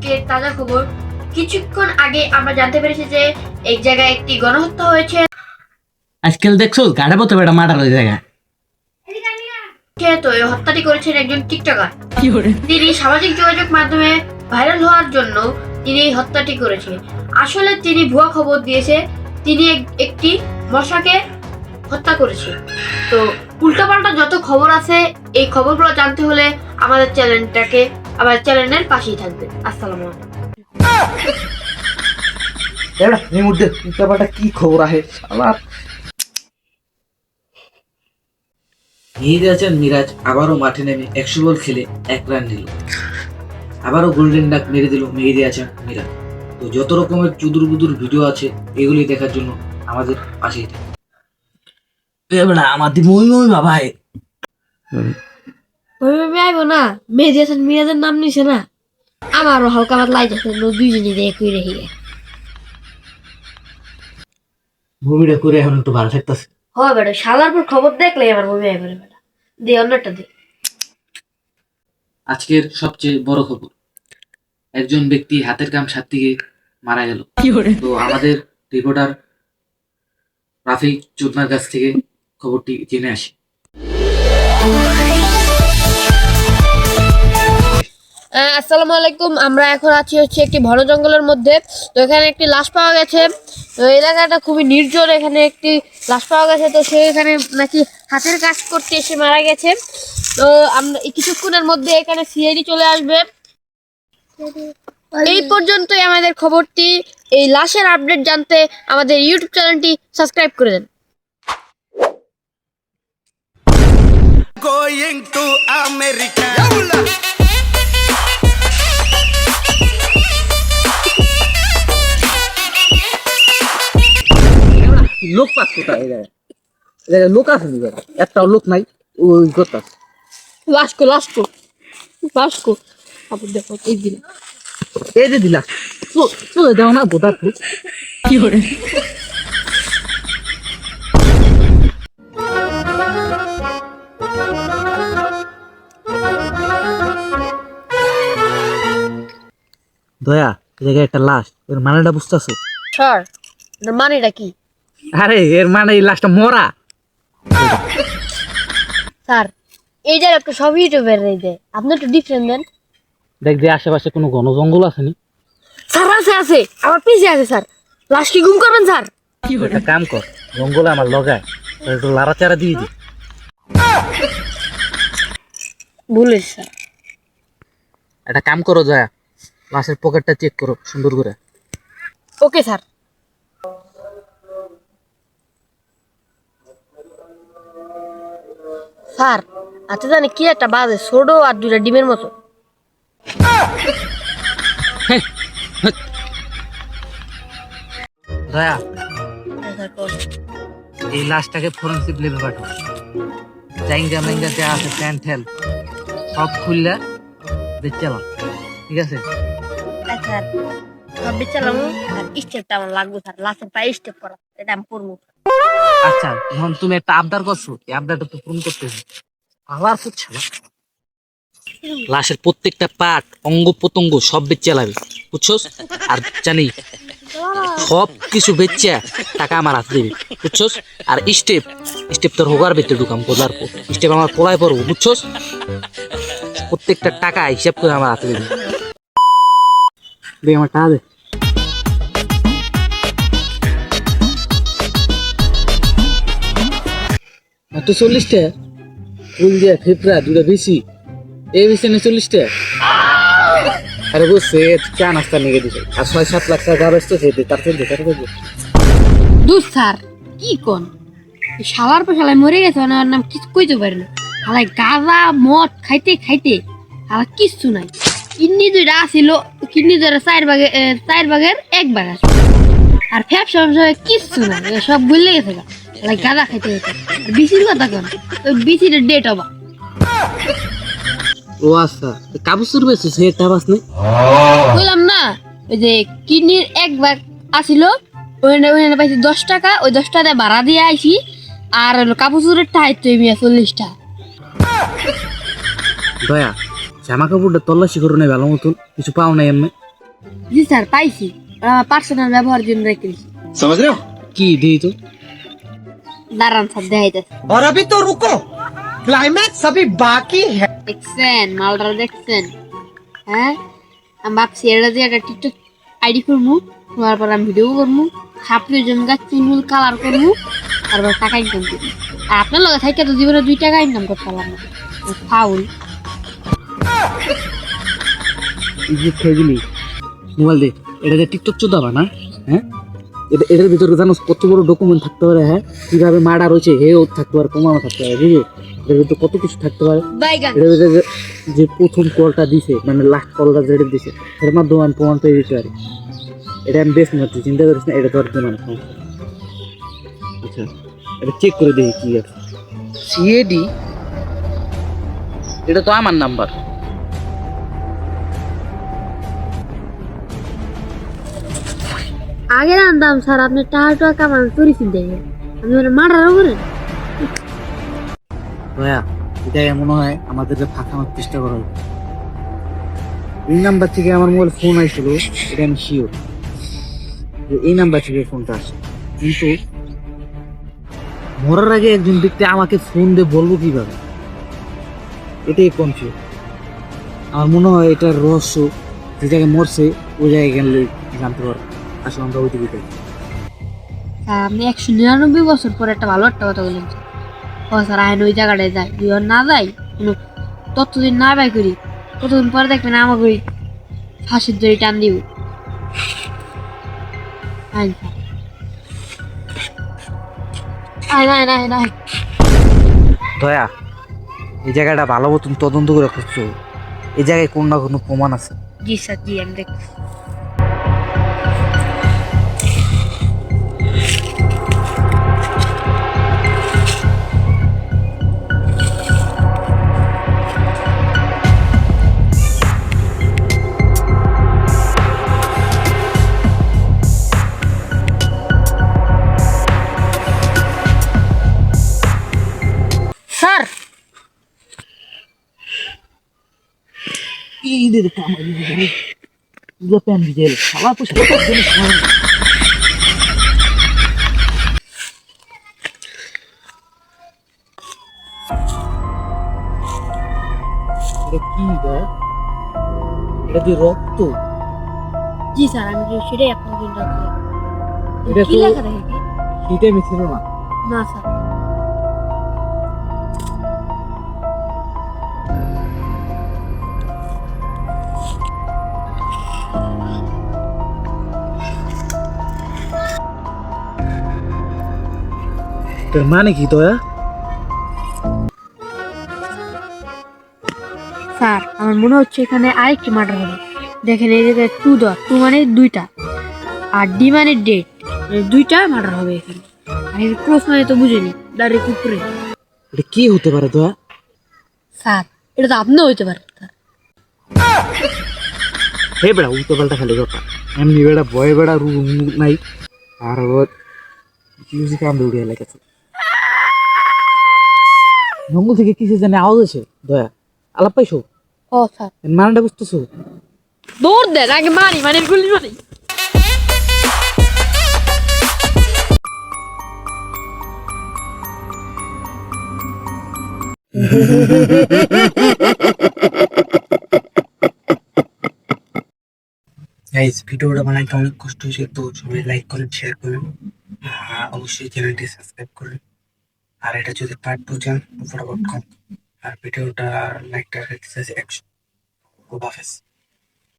আজকে তাজা খবর। কিছুক্ষণ আগে আমরা জানতে পেরেছি যে এক জায়গায় একটি গণহত্যা হয়েছে। আজকাল দেখছো গাড়ে পথে বেটা মার্ডার হয়ে যায়। তো এই হত্যাটি করেছেন একজন টিকটকার। তিনি সামাজিক যোগাযোগ মাধ্যমে ভাইরাল হওয়ার জন্য তিনি এই হত্যাটি করেছেন। আসলে তিনি ভুয়া খবর দিয়েছে, তিনি একটি মশাকে হত্যা করেছে। তো উল্টাপাল্টা যত খবর আছে এই খবরগুলো জানতে হলে আমাদের চ্যানেলের পাশেই থাকবে। আসসালামু আলাইকুম। এবার এই মুহূর্তে উল্টাপাল্টা কি খবর আহে আমার। মিরাজ আবারও মাঠে নেমে 100 বল খেলে 1 রান নিল। আবারও গোল্ডেন ডাক মেরে দিল মেহেদী হাসান মিরাজ। তো যত রকমের চুদুর বুদুর ভিডিও আছে এগুলি দেখার জন্য আমাদের পাশেই থাকে। এবারে আমাদের মই বাবা আইব না, মেহেদী হাসান মিরাজের নাম নিছে না, আমারও হালকা পাতলা আইতেছে, দুইজনই একই রেখে ভূমিটা করে এখন একটু ভালো থাকতেছে। হয় বেটা, শালার পর খবর দেখলে আমার বমি আইব রে বেটা। দে অন্যটা দে। আজকের সবচেয়ে বড় খবর, একজন ব্যক্তি হাতের কাম সাত্তিকে মারা গেল। তো আমাদের রিপোর্টার রাফি চোদনার কাছ থেকে খবরটি জেনে আসি। আসসালামু আলাইকুম। আমরা এখন আছি একটি বন জঙ্গলের মধ্যে। তো এখানে একটি লাশ পাওয়া গেছে। তো এলাকাটা খুবই নির্জন, এখানে একটি লাশ পাওয়া গেছে। তো সে এখানে নাকি হাতের কাজ করতে এসে মারা গেছে। তো আমরা কিছুক্ষণের মধ্যে এখানে সিআইডি চলে আসবে। এই পর্যন্তই আমাদের খবরটি। এই লাশের আপডেট জানতে আমাদের ইউটিউব চ্যানেলটি সাবস্ক্রাইব করে দেন। Going to America. লোক পাচ্ছে লোক আছে একটাও লোক নাই, ওই কথা লাস্কো আপনি দেখো এই দিন এই যে দিলা চলে যাও না বোধা কি করে দয়া জায়গায় একটা লাশ, এর মানেটা বুঝতেছো? স্যার মানেটা কি? আরে এর মানে এই লাশটা মরা। স্যার এই জায়গা একটু সব ইউটিউবের নেই দেয়, আপনি একটু ডিফারেন্ট দেন। দেখ যে আশেপাশে কোনো ঘন জঙ্গল আছে নি? স্যার আছে আমার পিছে আছে স্যার। লাশ কি গুম করবেন স্যার? একটা কাম কর, জঙ্গলে আমার লগায় একটু লাড়াচাড়া দিয়ে দি। বলিস স্যার। একটা কাম করো, জয়া লাশের পকেটটা চেক করো সুন্দর করে। Okay sir. স্যার আচ্ছা জানি কি একটা বাজে ছোট আর দুইটা ডিমের মতো। দয়া এই লাশটাকে ফরেন্সিক ল্যাবে পাঠাও। জাইঙ্গা মাইঙ্গা যা আছে প্যান্ট ঠেল সব খুললা দেখছিলাম, ঠিক আছে? আচ্ছা সব বিচালাম আর স্টেপটা আমার লাগবে স্যার। লাস্টের পায়ে স্টেপ করা, এটা আমি করবো। আচ্ছা এখন তুমি একটা আবদার করছো, এই আবদারটা তো পূরণ করতে হবে। আবার ফুটছে না, লাশের প্রত্যেকটা পার্ট অঙ্গ প্রত্যঙ্গ সব বেচে লাগবে, বুঝছো? আর জানি সব কিছু বেচা টাকা আমার হাতে দিবি, বুঝছো? আর স্টেপ তোর হোগার ভিতরে ঢুকাম, কোদার স্টেপ আমার কোলায় পড়বো, বুঝছো? প্রত্যেকটা টাকা হিসাব করে আমার হাতে দিবি। আমার টাকা দে। তো 40 টাকা ফুল দিয়ে ফেফড়া দুটা বেশি, এই বেশি না 40 টাকা। আরে বুঝছে চা নাস্তা নিয়ে দিছে আর 6-7 লাখ টাকা ব্যস্ত খেতে তারপর দুধ স্যার কি কোন শালার পর শালায় মরে গেছে, ওনার নাম কিছু কইতে পারে না। শালায় গাঁজা মদ খাইতে শালা কিচ্ছু নাই। কিডনি দুইটা আসিল, কিডনি দুইটা 4 ভাগের 1 ভাগ আছে। আর ফ্যাপসা কিচ্ছু নাই, সব ভুলে গেছে। শালায় গাঁজা খাইতে বিসির কথা কোন, ওই বিসির ডেট অবা। ও আচ্ছা কাবুসুর বেশি সে টাবাস নেই বললাম না, ওই যে কিডনির 1 ভাগ আসিল, ওখানে পাইছি 10 টাকা, ওই 10 টাকা ভাড়া দিয়ে আইছি। আর কাপড়ের টাই তো 40 টাকা। দয়া জামা কাপড়টা তল্লাশি করো নাই ভালো মতন, কিছু পাও নাই এমনি? জি স্যার পাইছি, পার্সোনাল ব্যবহারের জন্য রেখেছি। समझ रहे हो? কি দিই তো? দাঁড়ান স্যার দেখাইতেছে। और अभी तो रुको, क्लाइमैक्स अभी बाकी है। দেখছেন মালটা দেখছেন? হ্যাঁ, আমি ভাবছি এটা দিয়ে একটা টিকটক আইডি করবো, করার পর আমি ভিডিও করবো, সাপড়ি জমগা চুল কালার করবো, তারপর টাকা ইনকাম করবো। আর আপনার লগে থাইকে তো জীবনে 2 টাকা ইনকাম করতে পারলাম না, ফাউল। ইজিপ্ট হয়ে গেলি মোবাইল দে। এটা যে টিকটক চোদাবা না, হ্যাঁ? এটার ভিতরে জানো কত বড় ডকুমেন্ট থাকতে পারে, হ্যাঁ? কিভাবে মার্ডার হয়েছে হেও থাকতে পারে, প্রমাণও থাকতে পারে, বুঝলি? এটার ভিতরে কত কিছু থাকতে পারে। বাইগান এটার ভিতরে যে প্রথম কলটা দিছে, মানে লাস্ট কলটা যেটা দিছে, এর মাধ্যমে আমি প্রমাণ পেয়ে দিতে পারি। এটা আমি বেশ মাত্র চিন্তা করিস না, এটা তোর প্রমাণ। আচ্ছা, এটা চেক করে দেখি কি আছে। সিএডি, এটা তো আমার নাম্বার। আগে জানতাম স্যার আপনি টাকা কামান চুরি চিনতে গেলেন, আমি ওরা মার্ডারও করেন। ভাইয়া, এটাই মনে হয় আমাদের ফাঁকানোর চেষ্টা করা হবে। এই নাম্বার থেকে আমার মোবাইল ফোন আসছিল, এটা আমি শিওর এই নাম্বার থেকে ফোনটা আসে। কিন্তু মরার আগে একজন ব্যক্তি আমাকে ফোন দিয়ে বলবো কিভাবে, এটাই কনফিউজ। আমার মনে হয় এটার রহস্য যে জায়গায় মরছে ওই জায়গায় গেলে জানতে পারবো। আসলে আমরা ওই দিকে যাই। স্যার আপনি 199 বছর পরে একটা ভালো একটা কথা বলেন। ও স্যার আইন ওই জায়গাটায় যাই, যদি ওর না যাই, কোনো ততদিন না বাই করি, ততদিন পরে দেখবেন আমাকে ওই ফাঁসির দড়ি টান দিব। আইন আইন আইন আইন আইন। দয়া, এই জায়গাটা ভালো মতন তদন্ত করে খুঁজছো, এই জায়গায় কোনো না কোনো প্রমাণ আছে। জি স্যার, জি আমি দেখছি। স্যার ঈদের কামাই প্যান ভিজেল খাওয়া পুষে কি দেয়? এটা যে রক্ত, জি স্যার, আমি তো সেটাই আপনার জন্য রাখছি। এটা কি তো লেখা দেখি? সেটাই মিছিল না। না স্যার, তার মানে কি দয়া? স্যার আমার মনে হচ্ছে এখানে আরেকটি মার্ডার হবে। দেখেন এই জায়গায় 2 দর 2 মানে 2টা, আর ডি মানে ডেট, 2টা মার্ডার হবে এখানে। আর এই ক্রস মানে তো বুঝেনি, ডাইরেক্ট উপরে। এটা কি হতে পারে দয়া? স্যার এটা তো আপনিও হইতে পারে স্যার। হে বেড়া, উল্টো পাল্টা খালি কথা। এমনি বেড়া ভয়ে বেড়া রুম নাই, আর ওর মিউজিক আমরা উড়িয়ে লেগেছে। জঙ্গল থেকে কিসে জানে আওয়াজ আছে দয়া? আলাপ পাইছো? ও স্যার মানাটা বুঝতেছো? দৌড় দেন, আগে মারি মানে গুলি মারি। গাইস, ভিডিওটা বানাইতে অনেক কষ্ট হয়েছে, তো সবাই লাইক করেন, শেয়ার করেন, অবশ্যই চ্যানেলটি সাবস্ক্রাইব করেন। আর এটা যদি পার্ট 2 চান ফটাফট কম। আর ভিডিওটা লাইকটা রেখে 100। খুব হাফেজ।